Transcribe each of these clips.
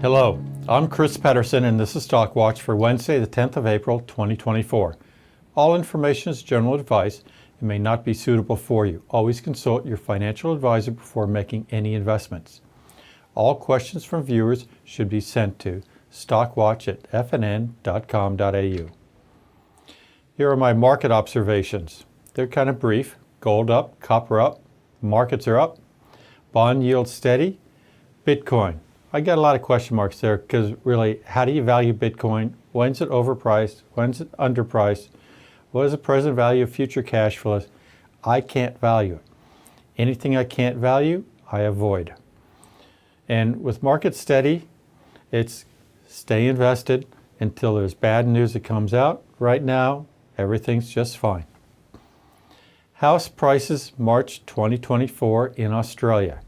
Hello, I'm Chris Pedersen and this is Stock Watch for Wednesday, the 10th of April, 2024. All information is general advice and may not be suitable for you. Always consult your financial advisor before making any investments. All questions from viewers should be sent to stockwatch@fnn.com.au. Here are my market observations. They're kind of brief. Gold up, copper up, markets are up, bond yield steady, Bitcoin. I got a lot of question marks there because really, how do you value Bitcoin? When's it overpriced? When's it underpriced? What is the present value of future cash flows? I can't value it. Anything I can't value, I avoid. And with market steady, it's stay invested until there's bad news that comes out. Right now, everything's just fine. House prices March 2024 in Australia.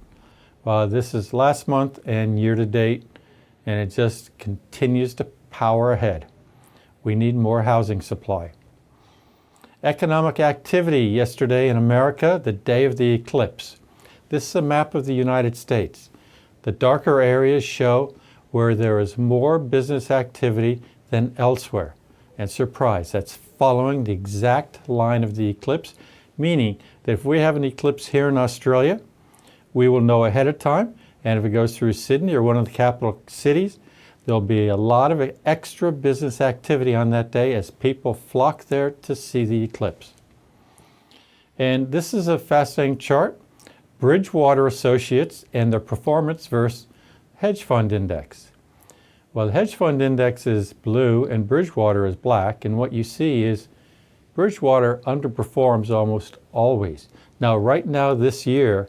This is last month and year to date, and it just continues to power ahead. We need more housing supply. Economic activity yesterday in America, the day of the eclipse. This is a map of the United States. The darker areas show where there is more business activity than elsewhere. And surprise, that's following the exact line of the eclipse, meaning that if we have an eclipse here in Australia, we will know ahead of time, and if it goes through Sydney or one of the capital cities, there'll be a lot of extra business activity on that day as people flock there to see the eclipse. And this is a fascinating chart. Bridgewater Associates and their performance versus hedge fund index. Well, the hedge fund index is blue and Bridgewater is black, and what you see is Bridgewater underperforms almost always. Now, right now this year,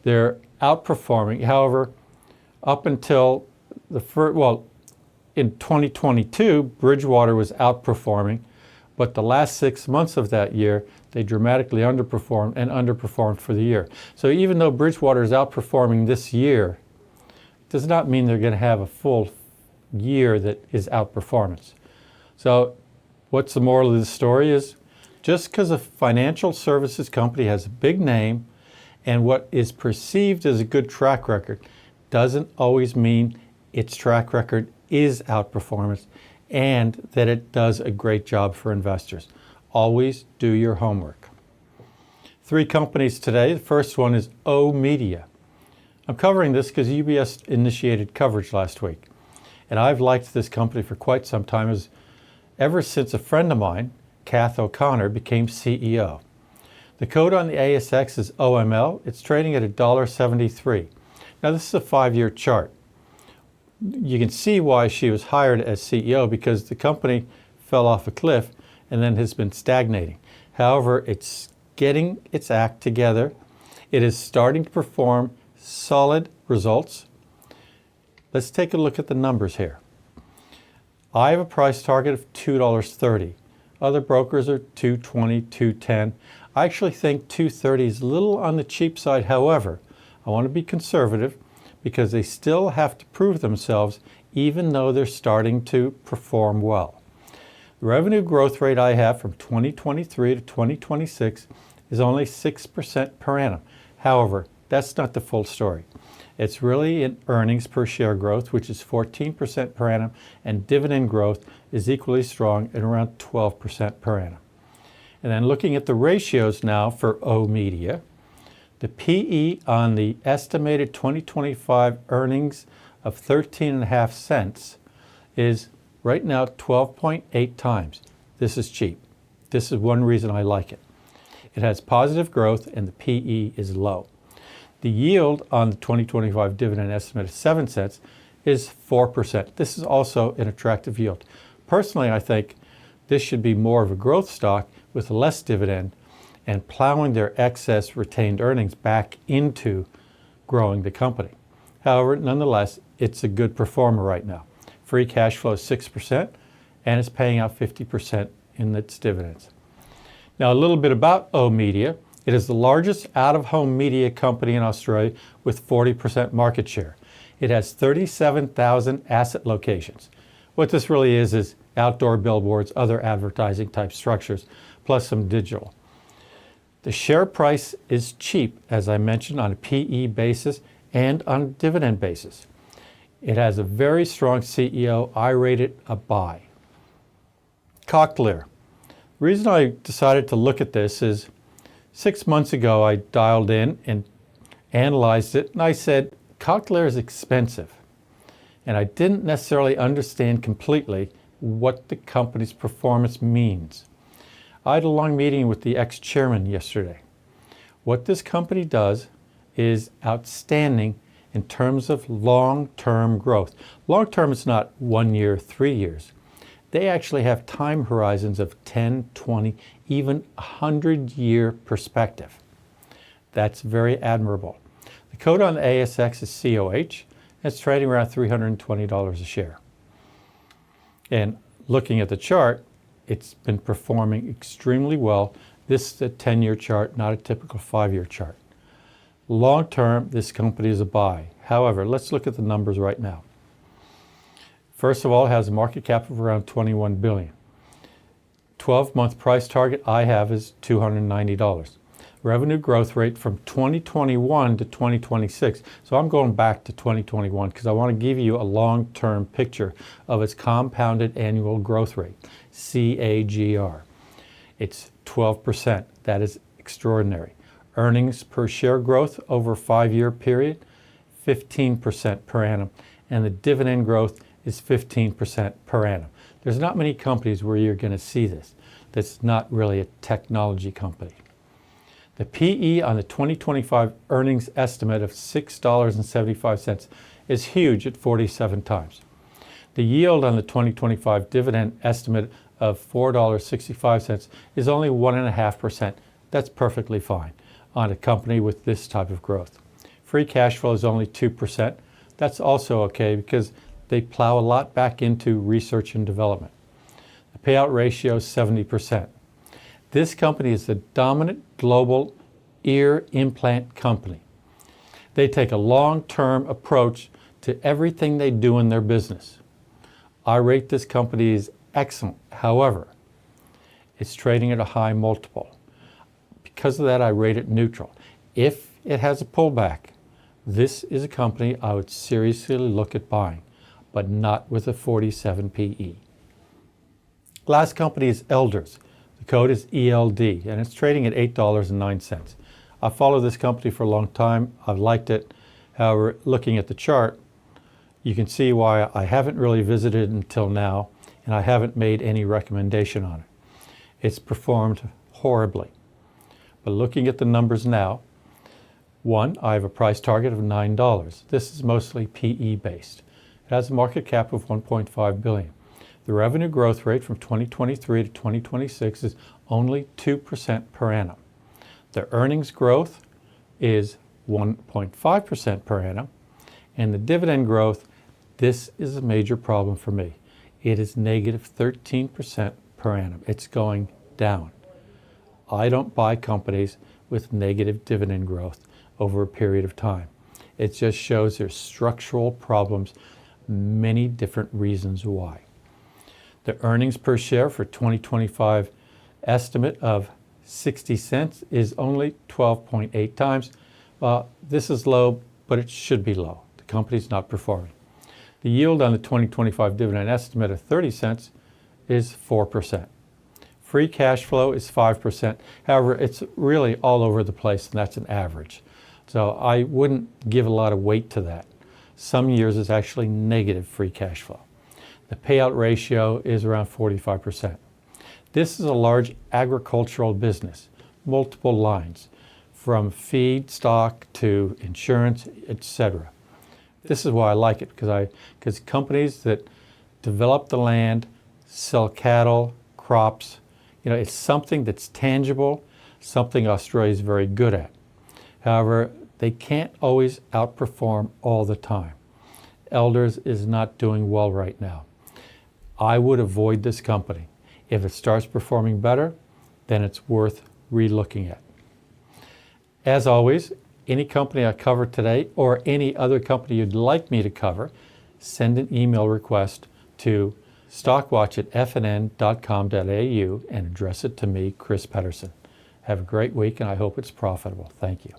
they're outperforming. However, up until in 2022, Bridgewater was outperforming, but the last 6 months of that year, they dramatically underperformed for the year. So even though Bridgewater is outperforming this year, it does not mean they're going to have a full year that is outperformance. So what's the moral of the story is, just because a financial services company has a big name and what is perceived as a good track record doesn't always mean its track record is outperformance and that it does a great job for investors. Always do your homework. 3 companies today. The first one is oOh. I'm covering this because UBS initiated coverage last week. And I've liked this company for quite some time, ever since a friend of mine, Kath O'Connor, became CEO. The code on the ASX is OML. It's trading at $1.73. Now, this is a 5-year chart. You can see why she was hired as CEO, because the company fell off a cliff and then has been stagnating. However, it's getting its act together. It is starting to perform solid results. Let's take a look at the numbers here. I have a price target of $2.30. Other brokers are $2.20, $2.10. I actually think $2.30 is a little on the cheap side. However, I want to be conservative because they still have to prove themselves even though they're starting to perform well. The revenue growth rate I have from 2023 to 2026 is only 6% per annum. However, that's not the full story. It's really in earnings per share growth, which is 14% per annum, and dividend growth is equally strong at around 12% per annum. And then looking at the ratios now for oOh, the PE on the estimated 2025 earnings of 13.5 cents is right now 12.8 times. This is cheap. This is one reason I like it. It has positive growth and the PE is low. The yield on the 2025 dividend estimate of 7 cents is 4%. This is also an attractive yield. Personally, I think this should be more of a growth stock with less dividend and plowing their excess retained earnings back into growing the company. However, nonetheless, it's a good performer right now. Free cash flow is 6% and it's paying out 50% in its dividends. Now, a little bit about oOh. It is the largest out-of-home media company in Australia with 40% market share. It has 37,000 asset locations. What this really is outdoor billboards, other advertising type structures, plus some digital. The share price is cheap, as I mentioned, on a PE basis and on a dividend basis. It has a very strong CEO. I rate it a buy. Cochlear. The reason I decided to look at this is 6 months ago I dialed in and analyzed it, and I said, Cochlear is expensive. And I didn't necessarily understand completely what the company's performance means. I had a long meeting with the ex-chairman yesterday. What this company does is outstanding in terms of long-term growth. Long-term is not 1 year, 3 years. They actually have time horizons of 10, 20, even 100-year perspective. That's very admirable. The code on the ASX is COH. It's trading around $320 a share. And looking at the chart, it's been performing extremely well. This is a 10-year chart, not a typical 5-year chart. Long term, this company is a buy. However, let's look at the numbers right now. First of all, it has a market cap of around $21 billion. 12-month price target I have is $290. Revenue growth rate from 2021 to 2026. So I'm going back to 2021 because I want to give you a long-term picture of its compounded annual growth rate, CAGR. It's 12%. That is extraordinary. Earnings per share growth over a 5-year period, 15% per annum. And the dividend growth is 15% per annum. There's not many companies where you're going to see this. That's not really a technology company. The PE on the 2025 earnings estimate of $6.75 is huge at 47 times. The yield on the 2025 dividend estimate of $4.65 is only 1.5%. That's perfectly fine on a company with this type of growth. Free cash flow is only 2%. That's also okay because they plow a lot back into research and development. The payout ratio is 70%. This company is the dominant global ear implant company. They take a long-term approach to everything they do in their business. I rate this company as excellent. However, it's trading at a high multiple. Because of that, I rate it neutral. If it has a pullback, this is a company I would seriously look at buying, but not with a 47 PE. Last company is Elders. The code is ELD, and it's trading at $8.09. I've followed this company for a long time. I've liked it. However, looking at the chart, you can see why I haven't really visited until now, and I haven't made any recommendation on it. It's performed horribly. But looking at the numbers now, one, I have a price target of $9. This is mostly PE based. It has a market cap of $1.5 billion. The revenue growth rate from 2023 to 2026 is only 2% per annum. The earnings growth is 1.5% per annum. And the dividend growth, this is a major problem for me. It is negative 13% per annum. It's going down. I don't buy companies with negative dividend growth over a period of time. It just shows there's structural problems, many different reasons why. The earnings per share for 2025 estimate of 60 cents is only 12.8 times. This is low, but it should be low. The company's not performing. The yield on the 2025 dividend estimate of 30 cents is 4%. Free cash flow is 5%. However, it's really all over the place, and that's an average. So I wouldn't give a lot of weight to that. Some years it's actually negative free cash flow. The payout ratio is around 45%. This is a large agricultural business, multiple lines, from feedstock to insurance, etc. This is why I like it, because companies that develop the land, sell cattle, crops, it's something that's tangible, something Australia is very good at. However, they can't always outperform all the time. Elders is not doing well right now. I would avoid this company. If it starts performing better, then it's worth re-looking at. As always, any company I cover today or any other company you'd like me to cover, send an email request to stockwatch@fnn.com.au and address it to me, Chris Pedersen. Have a great week, and I hope it's profitable. Thank you.